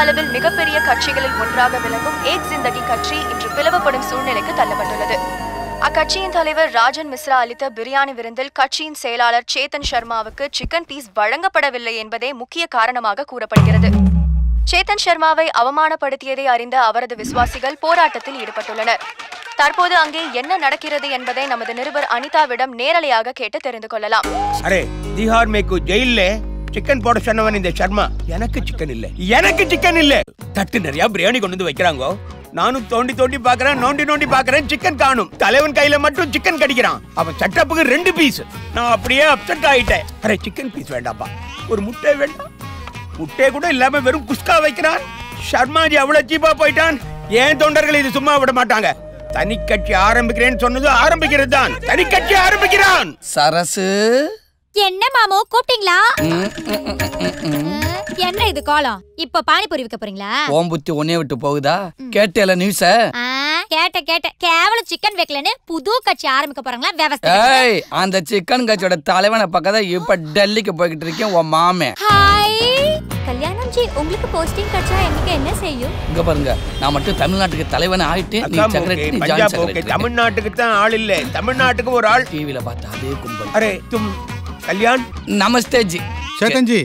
அளவில் மிகப்பெரிய கட்சிகளில் ஒன்றாக விளங்கும் ஏக் ஜிந்தகி கட்சி இன்று பிளவுபடும் சூழ்நிலைக்கு தள்ளப்பட்டுள்ளது. அக்கட்சியின் தலைவர் ராஜன் மிஸ்ரா அளித்த பிரியாணி விருந்தில் கட்சியின் செயலாளர் சேத்தன் சர்மாவுக்கு சிக்கன் பீஸ் வழங்கப்படவில்லை என்பதே முக்கிய காரணமாக கூறப்படுகிறது. சேத்தன் சர்மாவை அவமானப்படுத்தியதை அறிந்த அவரது விசுவாசிகள் போராட்டத்தில் ஈடுபட்டுள்ளனர். தற்போது அங்கே என்ன நடக்கிறது என்பதை நமது நிருபர் அனிதாவிடம் நேரலையாக கேட்டு தெரிந்து கொள்ளலாம். அரே திஹார் மேக்கு ஜெயில்ல சிக்கன் போட சொன்னவன் இந்த சர்மா. எனக்கு சிக்கன் இல்ல தட்டு நிறைய பிரியாணி கொண்டு வந்து வைக்கிறாங்க. நானும் தோண்டி பாக்குறேன், நோண்டி பாக்குறேன், சிக்கன் காணும். தலைவன் கையில மட்டும் சிக்கன் கடிக்கிறான். அவன் சட்டப்புக்கு 2 பீஸ். நான் அப்படியே அப்செட் ஆயிட்டேன். அரே சிக்கன் பீஸ் வேண்டாப்பா, ஒரு முட்டை வேண்டாம். முட்டை கூட இல்லாம வெறும் குஸ்கா வைக்கிறான். சர்மாஜி அவ்வளவு சீப்பா போயிட்டான். ஏன் தொண்டர்கள் இது சும்மா விட மாட்டாங்க? தனி கட்சி ஆரம்பிக்கிறேன்னு சொன்னது ஆரம்பிக்கிறது தான். தனி கட்சி ஆரம்பிக்கிறான். சரசு என்ன மாமோ கூப்பிட்டீங்களா? என்ன இது காலம்? இப்ப பானிபூரி விற்க போறீங்களா? ஓம் புத்தி ஒன்னே விட்டு போகுதா? கேட்டேல நியூஸ? கேட்ட கேவலம் சிக்கன் வைக்கலன்னு புது கட்சி ஆரம்பிக்க போறாங்களா? விவசாய ஏய், அந்த சிக்கன் கட்சியோட தலைவனை பக்கத்துல இப்ப டெல்லிக்கு போய்கிட்டு இருக்கேன் உன் மாமே. ஹாய் கல்யாணம் ஜி, உங்களுக்கு போஸ்டிங் கிடைச்சா எனக்கு என்ன செய்யும்? இங்க பாருங்க, நான் மட்டும் தமிழ்நாட்டுக்கு தலைவன் ஆயிட்டு நீ செக்ரட்டரி, நீ ஜாயின்ட் செக்ரட்டரி. தமிழ்நாட்டுக்கு தான் ஆள் இல்ல, தமிழ்நாட்டுக்கு ஒரு ஆள். டிவில பார்த்தா அதே கும்பல். அரே तुम கல்யாண். நமஸ்தே ஜி. சேத்தன் ஜி,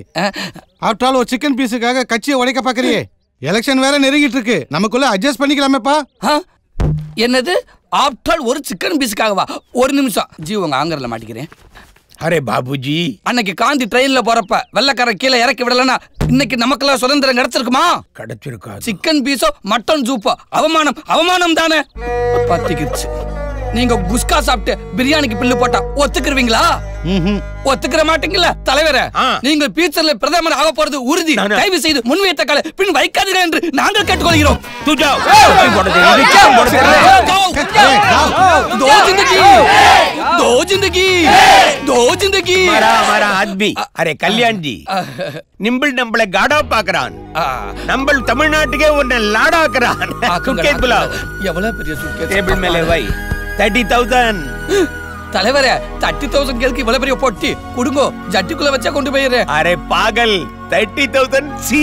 ஆஃப்டர் ஆல் ஒரு சிக்கன் பீஸுக்காக கட்சியை உடைக்க பாக்குறியே. எலெக்ஷன் வேற நெருங்கிட்டு இருக்கு, நமக்குள்ள அட்ஜஸ்ட் பண்ணிக்கலாமேப்பா. என்னது ஆஃப்டர் ஒரு சிக்கன் பீஸுக்காகவா? ஒரு நிமிஷம் ஜி, உங்க ஆங்கர்ல மாட்டிக்கிறேன். அரே பாபுஜி, அன்னைக்கு காந்தி ட்ரெயின்ல போறப்ப வெள்ளக்கார கீழே இறக்கி விடலன்னா இன்னைக்கு நமக்கெல்லாம் சுதந்திரம் கிடைச்சிருக்குமா? கிடைச்சிருக்காது. சிக்கன் பீஸோ மட்டன் சூப்போ அவமானம் தானே. பத்திக்கிடுச்சு. நீங்க குஸ்கா சாப்பிட்டு பிரியாணிக்கு பில்லு போட்டா ஒத்துக்குருவீங்களா? ஒத்துக்கிற மாட்டீங்களா தலைவரே? நீங்க ஃபியூச்சர்ல பிரதமர் ஆக போறது உறுதி. தயவு செய்து முன்வைத்த கால பின் வைக்காதீர்கள் என்று நாங்கள் கேட்டுக்கொள்கிறோம். दो जिंदगी हमारा आदमी. अरे कल्याण जी, निम्बल नंबले गाड़ा पाकरान, नंबल तमिलनाडु के उन्हें लाड़ा करान. सुटकेस बुलाओ. எவ்வளவு பெரிய சுட்கேஸ்? टेबल में ले भाई. 30,000. தலைவரே, 30,000 கேளுக்கு இவ்வளவு பெரிய பொட்டி குடுங்கோ, ஜட்டிக்குள்ள வச்சா கொண்டு போயிரே. அரே பாகல், 30,000 सी.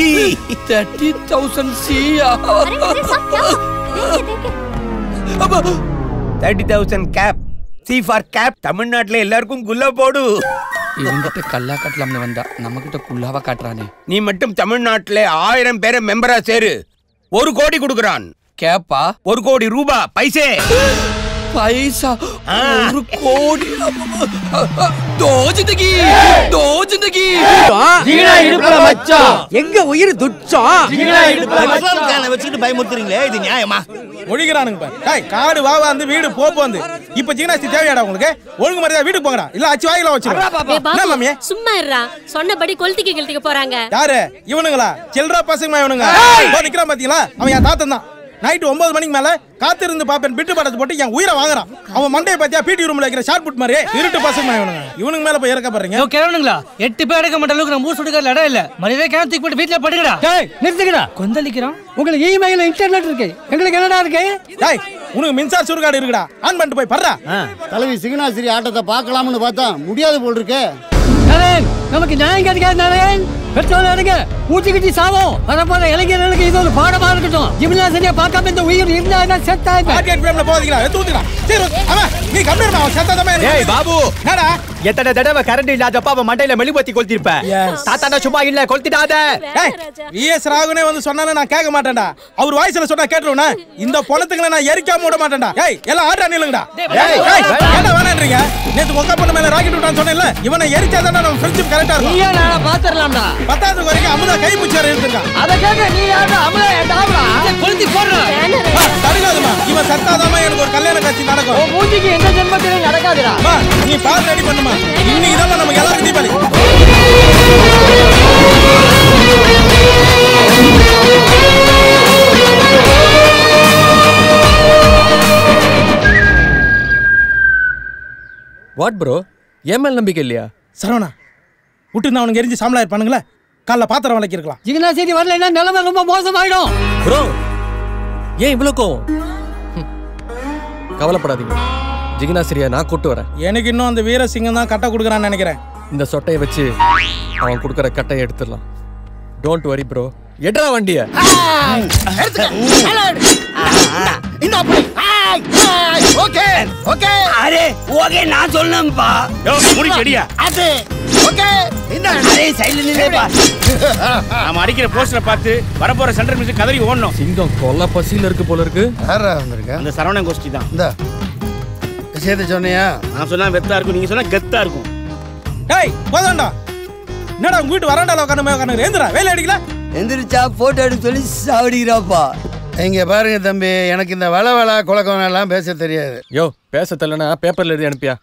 30,000 सी. अरे सब क्या? देखे 30,000 कैप. C for cap. தமிழ்நாட்டுல எல்லாருக்கும் குல்லா போடு. இவங்கிட்ட கல்லா காட்டலாம்னு வந்தா நம்ம கிட்ட குல்லாவா காட்டுறானே. நீ மட்டும் தமிழ்நாட்டுல 1000 பேரை மெம்பரா சேரு. 1 கோடி கொடுக்கறான். கேப்பா? 1 கோடி ரூபாய் பைசே. पैसा 1 கோடி. दो जिंदगी ஜீனா இடுப்புல மச்சான், எங்க உயிர் துச்சம். ஜீனா இடுப்புல மச்சான் வச்சிட்டு பயமுறுத்துறீங்களே, இது நியாயமா? ஒழிக்கிறானுங்க பாரு. டேய் காடு வாவா அந்த வீடு போப்பு வந்து. இப்ப ஜீனாஸ்தி தேவையாடா உங்களுக்கு? ஒழுங்கு மரியாதை வீட்டுக்கு போங்கடா, இல்ல அச்சி வாயில வச்சிரு. என்ன மாமியே சும்மா இருடா, சொன்னபடி கொளுத்திக்க போறாங்க. யாரு இவனுங்களா? சில்றா பசங்க இவனுங்க. போ நிக்கறான் பாத்தீங்களா? அவன் என் தாத்தன் தான். நைட் 9 மணிக்கு மேல காத்திருந்து பாப்பேன் பிட்டு படத்தை போட்டு என் உயிரை வாங்குறான். அவன் மண்டையை பாத்தியா பிடி ரூம்ல இருக்கிற ஷார்ட் புட் மாதிரி இருட்டு பசங்க இவனுங்க மேல போய் இறக்க பாருங்க. கேவனுங்களா 8 பேர் எடுக்க மாட்ட அளவுக்கு நம்ம ஊர் சுடுகாட்ல இடம் இல்ல. மரியாதை கேன் தூக்கி போட்டு வீட்ல படுங்கடா. டேய் நிறுத்துங்கடா, கொந்தளிக்கிறோம். உங்களுக்கு இமெயில் இன்டர்நெட் இருக்கு, எங்களுக்கு என்னடா இருக்கு? டேய் உனக்கு மின்சார சுடுகாடு இருக்குடா, ஆன் பண்ணிட்டு போய் படுறா. தலைவி சிக்னாசிரி ஆட்டத்தை பார்க்கலாம்னு பார்த்தா முடியாது போல் இருக்கு. நமக்கு நியாயம் கிடைக்காது. நாளேன் பெட்ரோல் எடுங்க, ஊத்திக்கிட்டு சாவோம். வரப்போற இளைஞர்களுக்கு இது ஒரு பாடமா இருக்கட்டும். ஜிம்னா சரியா பார்க்காம இந்த உயிர் இருந்தா செத்தா மார்க்கெட் பிரேம்ல போவீங்களா? எடுத்துடா. சரி அவன் நீ கம்ப்ளைண்ட் பண்ணு, செத்தாதமே. ஏய் பாபு, என்னடா எத்தனை தடவை கரண்ட் இல்லாதப்ப அவன் மண்டையில மெழுகுவத்தி கொளுத்திருப்ப. தாத்தாடா சும்மா இல்ல, கொளுத்திடாத. ஏய் விஎஸ் ராகுனே வந்து சொன்னானே நான் கேட்க மாட்டேன்டா. அவர் வாய்ஸ்ல சொன்னா கேட்றோனா? இந்த பொணத்துங்களை நான் எரிக்காம விட மாட்டேன்டா. ஏய் எல்லாம் ஆர்டர் நில்லுங்கடா. ஏய் என்ன வேணான்றீங்க? நேத்து மொக்க பண்ண மேல ராக்கெட் விட்டான்னு சொன்னேன்ல, இவனை எரிச்சாதான் நம்ம ஃப்ரெண்ட்ஷிப் கரெக்ட்டா இருக்கும். நீயா நாளை பாத்துறலாம்டா. 10வது வரைக்கும் அமுதா கை முச்சார இருந்துடா. அத கேக்க நீ யாரா? அமுதா ஏடாவா? கொளுத்தி போடுறா. தடுக்காதமா, இவன் சத்தாதமா எனக்கு ஒரு கல்யாண காட்சி நடக்கும். ஓ மூஞ்சிக்கு எந்த ஜென்மத்திலும் நடக்காதுடா. மா நீ பால் ரெடி பண்ணுமா, இன்னைக்கு தான் நமக்கு எல்லாரும் தீபாவளி. வாட் ப்ரோ, ஏமல் நம்பிக்கை இல்லையா? சரவணா விட்டு அவனுக்கு எரிஞ்சு சாம்பலா இருப்பானுங்களே, காலைல பாத்திரம் விளக்கி இருக்கலாம். ஜிகனா செய்தி வரலைன்னா நிலைமை ரொம்ப மோசமாயிடும். ப்ரோ ஏன் இவ்வளோ கோவம்? கவலைப்படாதீங்க, ஜிகினாசிரியா நான் கூட்டு வரேன். எனக்கு இன்னும் அந்த வீரசிங்கம் தான் கட்டை கொடுக்குறான்னு நினைக்கிறேன். இந்த சொட்டையை வச்சு அவன் கொடுக்குற கட்டையை எடுத்துடலாம். டோன்ட் வரி ப்ரோ, எட்ரா வண்டிய ஓகே ஓகே அரே ஓகே நான் சொல்லணும்பா முடி செடியா அது ஓகே இந்த அரே சைடுல நில்லேப்பா நாம அடிக்கிற போஸ்டரை பார்த்து வரப்போற சென்டர் மியூசிக் கதறி ஓடணும். சிங்கம் கொல்ல பசியில இருக்கு போல இருக்கு. யாரா வந்திருக்க? அந்த சரவணன் கோஷ்டி தான். இந்த விஷயத்தை சொன்னியா? நான் சொன்னா வெத்தா இருக்கும், நீங்க சொன்னா கெத்தா இருக்கும். டேய் போதாண்டா. என்னடா உங்க வீட்டு வராண்டால உட்காந்து ஏந்திரா வேலை அடிக்கல. எந்திரிச்சா போட்டோ எடுக்க சொல்லி சாவடிக்கிறாப்பா. இங்க பாருங்க தம்பி, எனக்கு இந்த வள குலக்கோணம் எல்லாம் பேச தெரியாது. யோ பேச தெரியலனா பேப்பர்ல எழுதி அனுப்பியா?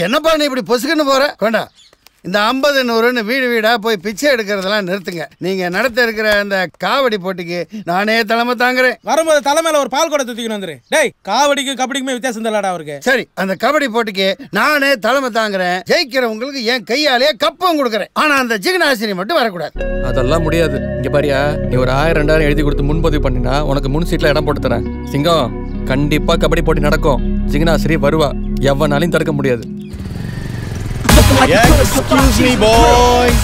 என்னப்பா நீ இப்படி பொசுக்குன்னு போற? கொண்டா இந்த 50 100ன்னு வீடு வீடா போய் பிச்சை எடுக்கிறதெல்லாம் நிறுத்துங்க. நீங்க நடத்த இருக்கிற அந்த காவடி போட்டிக்கு நானே தலைமை தாங்குறேன். வரும்போது தலைமையில ஒரு பால் கூட தூக்கிட்டு வந்துரு. டேய் காவடிக்கு கபடிக்குமே வித்தியாசம் தெரியலடா அவருக்கு. சரி அந்த கபடி போட்டிக்கு நானே தலைமை தாங்குறேன். ஜெயிக்கிறவங்களுக்கு என் கையாலேயே கப்பம் கொடுக்குறேன். ஆனா அந்த ஜிக்னாசினி மட்டும் வரக்கூடாது. அதெல்லாம் முடியாது. இங்க பாரியா, நீ ஒரு 1000 2000 எழுதி கொடுத்து முன்பதிவு பண்ணினா உனக்கு முன் சீட்ல இடம் போட்டு தரேன். சிங்கம் கண்டிப்பா கபடி போட்டி நடக்கும். ஜிக்னாசினி வருவா, எவனாலையும் தடுக்க முடியாது. Excuse me boys.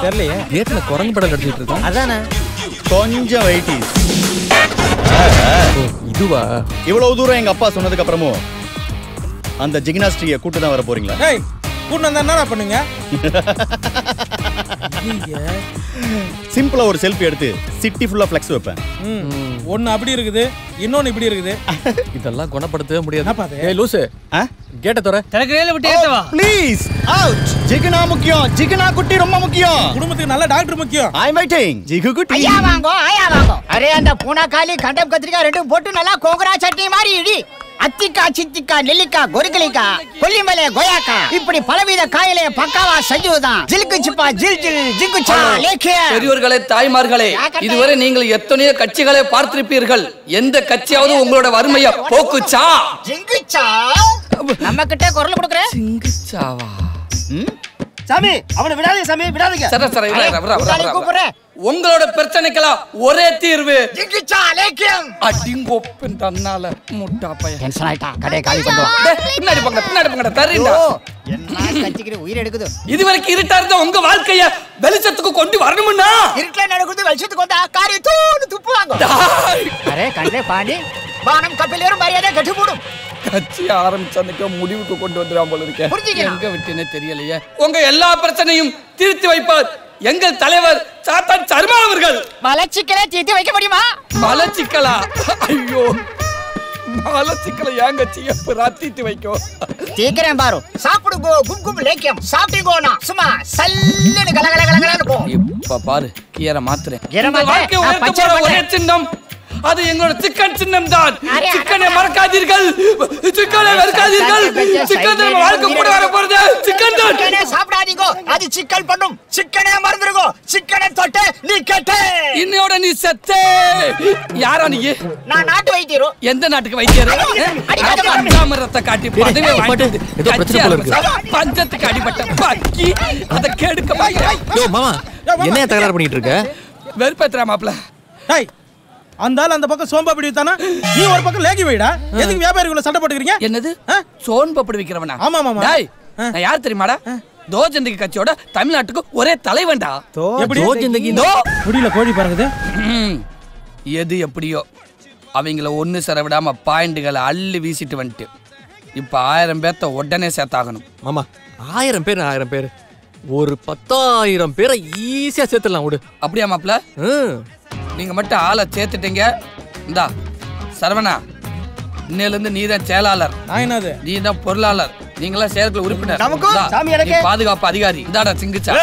தெரியலையே, கேட்ல குரங்கு படம் நடிச்சிட்டு இருக்கான். அதானே கொஞ்சம் வெயிட்டிஸ். இதுவா? இவ்வளவு தூரம் எங்க அப்பா சொன்னதுக்கு அப்புறமும் அந்த ஜிம்னாஸ்டிக்கை கூட்டு தான் வர போறீங்களா? டேய் கூட்டு வந்தா என்னடா பண்ணுங்க? சிம்பிளா ஒரு செல்ஃபி எடுத்து சிட்டி ஃபுல்லா ஃப்ளெக்ஸ் வைப்பேன். ஒன்னு அப்படி இருக்குது, இன்னொன்னு இப்படி இருக்குது. இதெல்லாம் குணப்படுத்தவே முடியாது. ஏய் லூசு, கேட்ட தர தரக்கரையில விட்டு ஏத்தவா ப்ளீஸ் அவுட். ஜிகனா முக்கியம், ஜிகனா குட்டி ரொம்ப முக்கியம். குடும்பத்துக்கு நல்ல டாக்டர் முக்கியம். I am waiting. ஜிகு குட்டி ஐயா வாங்கோ. அரே அந்த பூனாக்காலி கண்டம் கத்திரிக்காய் ரெண்டும் போட்டு நல்லா கோங்கரா சட்னி மாதிரி இடி. அத்திக்கா சித்திக்கா நெல்லிக்கா கொரிக்கலிக்கா கொல்லிமலை கொயாக்கா இப்படி பலவித காயிலே பக்காவா செஞ்சுதான். ஜில்கு சிப்பா ஜில் ஜில் ஜிங்குச்சா லேக்கிய. பெரியவர்களே தாய்மார்களே, இதுவரை நீங்கள் எத்தனையோ கட்சிகளை பார்த்திருப்பீர்கள். எந்த கட்சியாவது உங்களோட வறுமையை போக்குச்சா? ஜிங்குச்சா நம்ம கிட்ட குரல் கொடுக்கற. ஜிங்குச்சாவா? சாமி அவனை விடாதீங்க சாமி, விடாதீங்க. சரி கூப்பிடுறேன். உங்களோட பிரச்சனைக்கெல்லாம் ஒரே தீர்வு. ஜிங்குச்சா லேக்கியம். அடிங்கோப்பன் தன்னால முட்டா பையன். டென்ஷன் ஆயிட்டா, கடை காலி பண்ணுவா. பின்னாடி போங்க தரீண்டா. என்ன கட்சிக்கு உயிர் எடுக்குது. இதுவரைக்கும் இருட்டா இருந்த உங்க வாழ்க்கைய வெளிச்சத்துக்கு கொண்டு வரணும்னா இருட்டுல நடக்குது வெளிச்சத்துக்கு வந்தா காரி தூணு துப்புவாங்க. அரே கண்ணே பாண்டி வானம் கப்பிலேரும் மரியாதை கட்டி போடும். கட்சி ஆரம்பிச்சதுக்கு முடிவுக்கு கொண்டு வந்துடுவான் போல இருக்கேன். எங்க விட்டுன்னு தெரியலையே. உங்க எல்லா பிரச்சனையும் தீர்த்து வைப்பார் எங்கள் தலைவர் சாத்தான் சர்மா அவர்கள். மலச்சிக்கலை தீர்த்து வைக்க முடியுமா? மலச்சிக்கலா? ஐயோ, மலச்சிக்கலை ஏன் கட்சி எப்ப தீர்த்து வைக்கும்? சீக்கிரம் பாரு. சாப்பிடுங்கோ கும் லேக்கியம். சாப்பிடுங்கோனா சும்மா சல்லுன்னு கலகலகலகலன்னு போ. இப்ப பாரு கீரை மாத்துறேன். வாழ்க்கை உயர்த்த ஒரே சின்னம் அது எங்களோட சிக்கன் சின்னம் தான். சிக்கனை மறக்காதீர்கள், சிக்கனை மறக்காதீர்கள். சிக்கன் தான் வாழ்க்கை கூட வர போறது. சிக்கன் தான். சிக்கனை சாப்பிடாதீங்க, அது சிக்கன் பண்ணும். சிக்கனை மறந்துருங்க. சிக்கனை தொட்டு நீ கெட்ட. இன்னையோட நீ செத்தே. யாரா நீ? நான் நாட்டு வைத்தியர். எந்த நாட்டுக்கு வைத்தியர்? பஞ்சாமிரத்தை காட்டி பதவி வாங்கிட்டு ஏதோ பிரச்சனை போல இருக்கு. பஞ்சத்துக்கு அடிபட்ட பக்கி அத கேடுக்க பாக்குறேன். யோ மாமா, என்ன தகராறு பண்ணிட்டு இருக்க? வெறுப்பேத்துறா மாப்ள. டேய் அந்தால அந்த பக்கம் சோம்பா படி வித்தானா, நீ ஒரு பக்கம் லேகி வைடா. எதுக்கு வியாபாரிகளை சண்டை போட்டுக்கிறீங்க? என்னது சோன் பப்படி விக்கிறவனா? ஆமா மாமா. டேய் நான் யார் தெரியுமாடா? தோஜந்தகி கட்சியோட தமிழ்நாட்டுக்கு ஒரே தலைவன்டா. தோஜந்தகி முடியல கோழி பறக்குது. எது எப்படியோ அவங்கள ஒண்ணு சேர விடாம பாயிண்ட்களை அள்ளி வீசிட்டு வந்துட்டு இப்ப 1000 பேர்த்த உடனே சேர்த்தாகணும். மாமா 1000 பேர் ஒரு 10,000 பேரை ஈஸியா சேர்த்துடலாம் விடு. அப்படியா மாப்ள? நீங்க மட்டும் ஆளை சேர்த்துட்டீங்க. இந்தா சரவணா, இன்னையில இருந்து நீதான் செயலாளர், நீதான் பொருளாளர், நீங்களா செயற்குழு உறுப்பினர், பாதுகாப்பு அதிகாரி. இந்தாடா சிங்கிச்சா.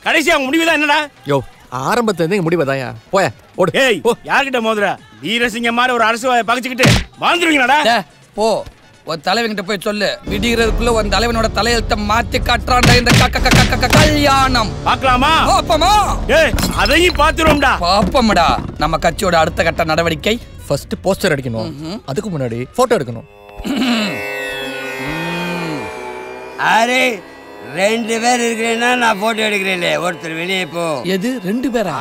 கடைசியா முடிவுதான் என்னடா? யோ ஆரம்பத்துல இருந்து முடிவுதாயா? போய ஓடு. ஏய் யார்கிட்ட மோதுற? வீரசிங்கம் மாதிரி ஒரு அரசு பகிச்சுக்கிட்டு வாழ்ந்துருவீங்களாடா? போ ஒரு தலைவன்கிட்ட போய் சொல்லு, விடிகிறதுக்குள்ள ஒரு தலைவனோட தலையெழுத்த மாத்தி காட்டுறான்டா இந்த கல்யாணம். பார்க்கலாமா? பாப்பமா? ஏய் அதையும் பாத்துறோம்டா. பாப்பம்டா. நம்ம கட்சியோட அடுத்த கட்ட நடவடிக்கை ஃபர்ஸ்ட் போஸ்டர் அடிக்கணும். அதுக்கு முன்னாடி போட்டோ எடுக்கணும். அரே 2 பேர் இருக்கிறேன்னா நான் போட்டோ எடுக்கிறேன். ஒருத்தர் வெளியே போ. எது 2 பேரா?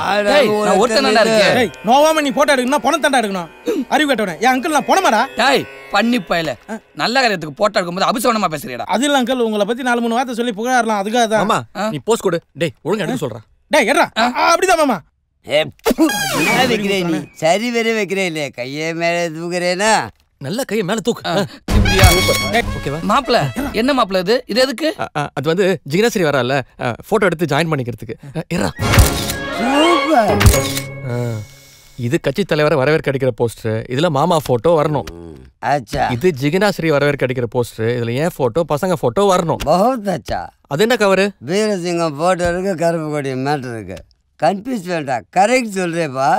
நான் ஒருத்தனடா இருக்கேன். டேய் நோவாம நீ போட்டோ எடுக்கணும், பணம் தண்டா எடுக்கணும். அறிவு கேட்டவனே என் அங்கிள் நான் பணமாடா. டேய் பண்ணி பயல, நல்ல காரியத்துக்கு போட்டோ எடுக்கும்போது அபிசவனமா பேசுறீடா. அது இல்ல அங்கிள், உங்களை பத்தி 4-3 வார்த்தை சொல்லி புகழாரலாம். அதுக்காக தான். ஆமா நீ போஸ்ட் கொடு. டேய் ஒழுங்கா எடுக்க சொல்றா. டேய் ஏறா அப்படிதான் மாமா வைக்கிறே நீ சரி வரை வைக்கிறே இல்லையா கையை மேல தூக்குறேனா நல்ல கையை மேல தூக்கு ஓகேவா மாப்ள என்ன மாப்ள இது இது எதுக்கு அது வந்து ஜிக்னாஸ்ரீ வரல போட்டோ எடுத்து ஜாயின் பண்ணிக்கிறதுக்கு ஏறா இது கட்சி தலைவரை வரவேற்க அடிக்கிற போஸ்டர் இதுல மாமா போட்டோ வரணும் இது ஜிக்னாஸ்ரீ வரவேற்க அடிக்கிற போஸ்டர் இதுல ஏன் போட்டோ பசங்க போட்டோ வரணும் बहुत अच्छा அது என்ன கவரு வீரசிங்கம் போட்டோ இருக்கு கருப்பு கொடி மேட்டர் இருக்கு கன்ஃபியூஸ் வேண்டாம் கரெக்ட் சொல்றேப்பா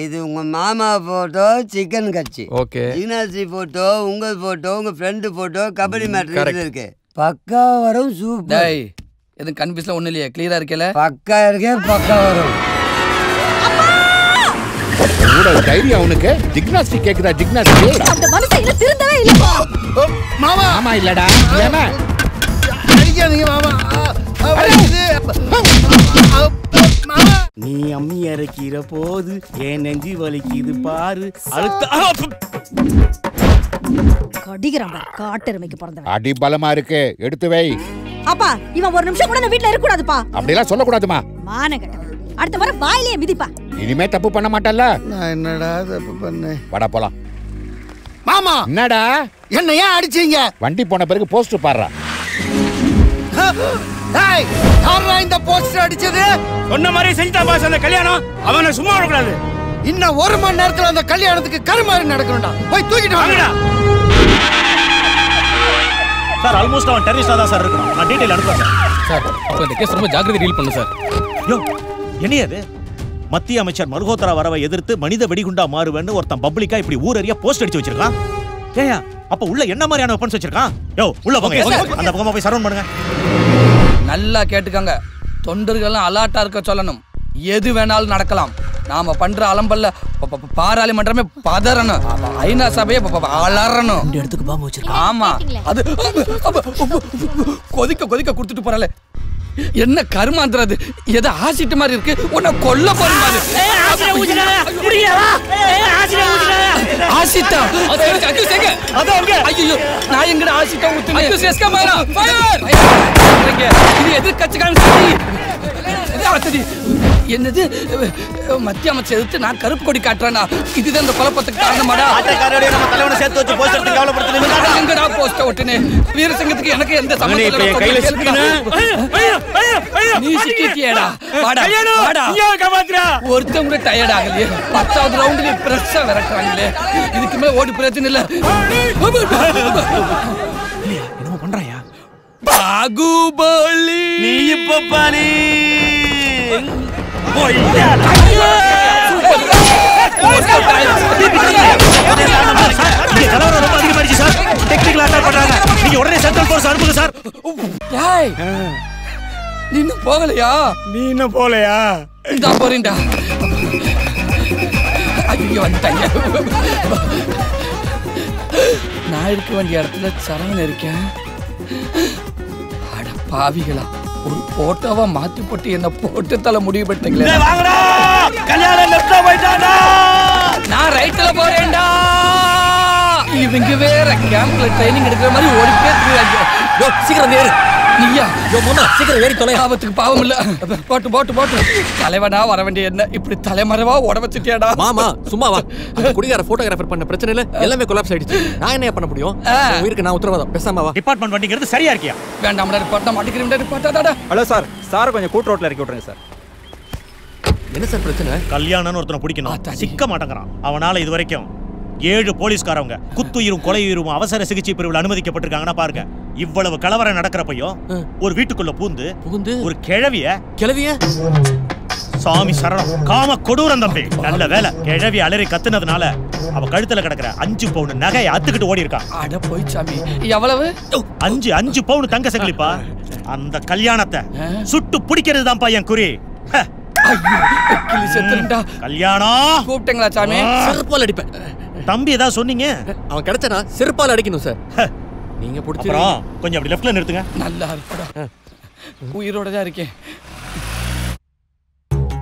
இது உங்க மாமா போட்டோ சிக்கன் கட்சி ஓகே ஜிக்னாஸ்ரீ போட்டோ உங்க போட்டோ உங்க ஃப்ரெண்டு போட்டோ கபடி மேட்டர் இருக்கு பக்கா வரும் சூப்பர் டேய் எது கன்ஃபியூஸ்ல ஒண்ணு இல்லையே கிளியரா இருக்கல பக்கா இருக்கே பக்கா வரும் கூட தைரியம் அவனுக்கு ஜிக்னாஸ்ரீ கேக்குதா ஜிக்னாஸ்ரீ அந்த மனுஷன் திருந்தவே இல்லப்பா மாமா மாமா இல்லடா ஏமா அடிக்காதீங்க மாமா நீ அம்மி அரைக்கிற போது என் நெஞ்சு வலிக்குது பாரு அழுத்த கடிக்கிறான் காட்டெருமைக்கு பிறந்தவன் அடி பலமா இருக்கு எடுத்து வை அப்பா இவன் ஒரு நிமிஷம் கூட இந்த வீட்ல இருக்க கூடாதுப்பா அப்படி எல்லாம் சொல்ல கூடாதுமா மானகட்ட அடுத்த முறை வாயிலே மிதிப்பா இனிமே தப்பு பண்ண மாட்டல்ல நான் என்னடா தப்பு பண்ணேன் வாடா போலாம் மாமா என்னடா என்ன ஏன் அடிச்சீங்க வண்டி போன பிறகு போஸ்டர் பாடுறா டேய் யாரா இந்த போஸ்டர் அடிச்சது சொன்ன மாதிரி செஞ்சா பாஸ் அந்த கல்யாணம் அவனை சும்மா விடக்கூடாது இன்னும் 1 மணி நேரத்துல அந்த கல்யாணத்துக்கு கருமாறி நடக்கணும்டா போய் தூக்கிட்டு வாங்கடா சார் ஆல்மோஸ்ட் அவன் டெரரிஸ்டா தான் சார் இருக்கணும் நான் டீடைல் அனுப்புறேன் சார் அப்ப இந்த கேஸ் ரொம்ப ஜாக்கிரதை டீல் பண்ணு சார் யோ என்னையது மத்திய அமைச்சர் மல்ஹோத்ரா வரவை எதிர்த்து மனித வெடிகுண்டா மாறுவேன்னு ஒருத்தன் பப்ளிக்கா இப்படி ஊரறியா போஸ்ட் அடிச்சு வச்சிருக்கான் ஏயா அப்ப உள்ள என்ன மாதிரியான வெப்பன்ஸ் வச்சிருக்கான் யோ உள்ள போங்க அந்த பக்கமா போய் சரவுண்ட் பண்ணுங்க நல்லா கேட்டுக்கங்க தொண்டர்கள்லாம் அலர்ட்டா இருக்க சொல்லணும் எது வேணாலும் நடக்கலாம் நாம பண்ற அலம்பல்ல பாராளுமன்றமே பதறணும் ஐநா சபையே அலறணும் இந்த இடத்துக்கு பாம்பு வச்சிருக்கான் ஆமா அது கொதிக்க கொதிக்க கொடுத்துட்டு போறாளே என்ன கருமாந்திரது எதை ஆசிட்டு மாதிரி இருக்கு உன்னை கொல்ல போறாரு ஆசிட்டா ஐயோ நான் எங்கட ஆசிட்டா ஊத்துனேன் இது எதிர்கட்சிக்காரன் சரி என்னது மத்திய அமைச்சர் எதிர்த்து நான் கருப்பு கொடி காட்டுறேன்னா இதுதான் இந்த குழப்பத்துக்கு காரணமாடா நம்ம தலைவனை சேர்த்து வச்சு போஸ்ட் எடுத்து கவலைப்படுத்துறீங்க எங்கடா போஸ்ட் ஒட்டுனே வீரசிங்கத்துக்கு எனக்கு எந்த சம்பந்தம் கையில சிக்கினா நீ சிக்கிட்டியேடா வாடா வாடா ஒருத்தன் கூட டயர்ட் ஆகலையே 10வது ரவுண்ட்ல பிரஷா விரட்டுறாங்களே இதுக்கு மேல ஓடி பிரச்சனை இல்ல என்னமோ பண்றாயா பாகுபலி நீ இப்ப பாரு போகலையா நீ இன்னும் போகலையா இதா போறீண்டா ஐயோ வந்துட்டாங்க நான் இருக்க வேண்டிய இடத்துல சரவணன் இருக்கேன் அட பாவிகளா ஒரு போட்டோவா மாத்தி போட்டு என்ன போட்டு தலை முடிவு பண்ணிட்டீங்களே நான் ரைட்ல போறேன்டா இவங்க வேற கேம்ப்ல ட்ரைனிங் எடுக்கிற மாதிரி ஓடி போய் சீக்கிரம் ஏறு நீயா சீக்கிரம் ஏறி தொலை ஆபத்துக்கு பாவம் இல்ல போட்டு போட்டு போட்டு தலைவனா வர வேண்டிய என்ன இப்படி தலைமறைவா ஓட வச்சுட்டியாடா மாமா சும்மா வா குடிகார போட்டோகிராஃபர் பண்ண பிரச்சனையில எல்லாமே கொலாப்ஸ் ஆயிடுச்சு நான் என்ன பண்ண முடியும் உயிருக்கு நான் உத்தரவாதம் பேசாம வா டிபார்ட்மெண்ட் வண்டிங்கிறது சரியா இருக்கியா வேண்டாம்டா ரிப்போர்ட் மாட்டிக்கிறேன் ரிப்போர்ட்டாடா ஹலோ சார் சார் கொஞ்சம் கூட்டு ரோட்ல இறக்கி விட்டுருங்க சார் என்ன சார் பிரச்சனை கல்யாணம்னு ஒருத்தனை பிடிக்கணும் சிக்க மாட்டேங்கிறான் அவனால இது வரைக்கும் 7 போலீஸ்காரவங்க குத்துயிரும் கொலையுயிரும் அவசர சிகிச்சை பிரிவில் அனுமதிக்கப்பட்டிருக்காங்கன்னா பாருங்க இவ்வளவு கலவரம் நடக்கிறப்பையும் ஒரு வீட்டுக்குள்ள பூந்து ஒரு கிழவிய சாமி சரணம் காம கொடூரம் தம்பி நல்ல வேலை கிழவி அலறி கத்துனதுனால அவ கழுத்துல கிடக்குற 5 பவுன் நகையை அத்துக்கிட்டு ஓடி இருக்கான் அட போய் சாமி எவ்வளவு 5 பவுன் தங்க சங்கிலிப்பா அந்த கல்யாணத்தை சுட்டு பிடிக்கிறது தான்ப்பா என் குறி கல்யாணம் கூப்பிட்டீங்களா சாமி செருப்பால் அடிப்பேன் தம்பி ஏதாவது சொன்னீங்க அவன் கிடைச்சனா செருப்பால் அடிக்கணும் சார் நீங்க புடிச்சறோம் கொஞ்சம் அப்படி லெஃப்ட்ல நிறுத்துங்க நல்லா இருக்குடா உயிரோட தான் இருக்கேன்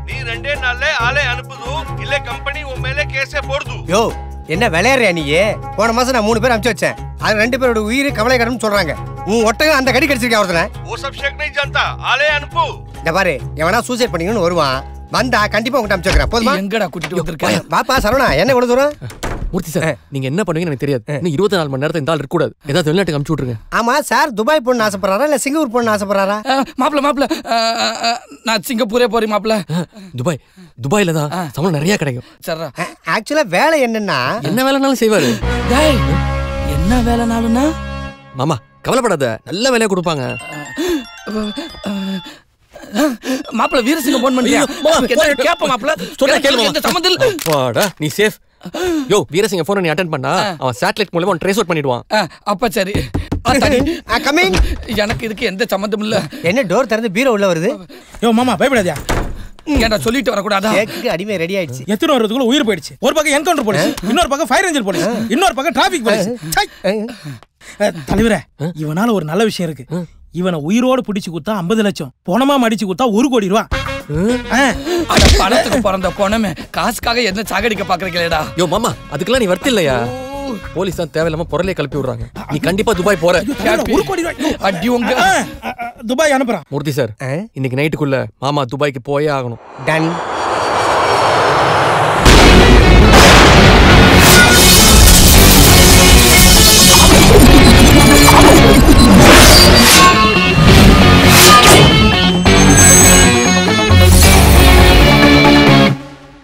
நீ 2 நாள்ல ஆளே அனுப்புது இல்ல கம்பெனி உன் மேல கேஸே போடுது யோ என்ன விளையாடுறியா நீ போன மாசம் நான் 3 பேர் அனுப்பிச்சு வச்சேன் அது 2 பேரோட உயிரை கவலைக்கடன்னு சொல்றாங்க உன் ஒட்டகம் அந்த கடி கடிச்சிருக்கா ஒருத்தனை वो सब शेक नहीं जानता आले अनपु பாரு எவனா சூசைட் பண்ணிக்கணும்னு வருவான் வந்தா கண்டிப்பா உங்ககிட்ட அனுப்பிச்சு வைக்கிறேன் போதுமா எங்கடா கூட்டிட்டு வந்திருக்க பாப்பா சரவணா என்ன இவ்வளவு தூரம் மூர்த்தி சார் நீங்க என்ன பண்ணுவீங்கன்னு எனக்கு தெரியாது இன்னும் 24 மணி நேரத்துல இந்த ஆள் இருக்க கூடாது ஏதாவது வெளிநாட்டுக்கு அனுப்பிச்சு விட்டுருங்க ஆமா சார் துபாய் போகணும்னு ஆசைப்படுறாரா இல்ல சிங்கப்பூர் போகணும்னு ஆசைப்படுறாரா மாப்பிள்ள நான் சிங்கப்பூரே போறேன் மாப்பிள்ள துபாயில தான் சம்பளம் நிறைய கிடைக்கும் சரிடா ஆக்சுவலா வேலை என்னன்னா என்ன வேலைனாலும் செய்வாரு டேய் என்ன வேலைனாலும்னா மாமா கவலைப்படாத நல்ல வேலையா கொடுப்பாங்க மாப்பிள்ள வீரசிங்க போன் பண்ணியா கேப்ப மாப்பிள்ள சொல்ல கேளு எந்த சம்பந்தம் இல்ல வாடா நீ சேஃப் யோ வீரசிங்க போன் நீ அட்டெண்ட் பண்ணா அவன் சேட்டலைட் மூலமா ட்ரேஸ் அவுட் பண்ணிடுவான் அப்ப சரி கமிங் எனக்கு இதுக்கு எந்த சம்பந்தம் இல்ல என்ன டோர் திறந்து பீரோ உள்ள வருது யோ மாமா பயப்படாதயா ஏன்டா சொல்லிட்டு வர கூடாதா கேக்குக்கு அடிமை ரெடி ஆயிடுச்சு எத்தனை வரதுக்குள்ள உயிர் போயிடுச்சு ஒரு பக்கம் என்கவுண்டர் போலீஸ் இன்னொரு பக்கம் ஃபயர் ரேஞ்சர் போலீஸ் இன்னொரு பக்கம் டிராபிக் போலீஸ் தலைவரே இவனால ஒரு நல்ல விஷயம் இருக்கு இவனை உயிரோடு பிடிச்சு கொடுத்தா 50 லட்சம் பணமா மடிச்சு கொடுத்தா 1 கோடி ரூபா பணத்துக்கு பிறந்த போனமே காசுக்காக என்ன சாகடிக்க பாக்குறீங்களேடா யோ மாமா அதுக்கெல்லாம் நீ வர்த்து இல்லையா போலீஸ் தான் தேவையில்லாம பொருளே கிளப்பி விடுறாங்க நீ கண்டிப்பா துபாய் போற 1 கோடி ரூபாய் அடி உங்க துபாய் அனுப்புறான் மூர்த்தி சார் இன்னைக்கு நைட்டுக்குள்ள மாமா துபாய்க்கு போயே ஆகணும் டன்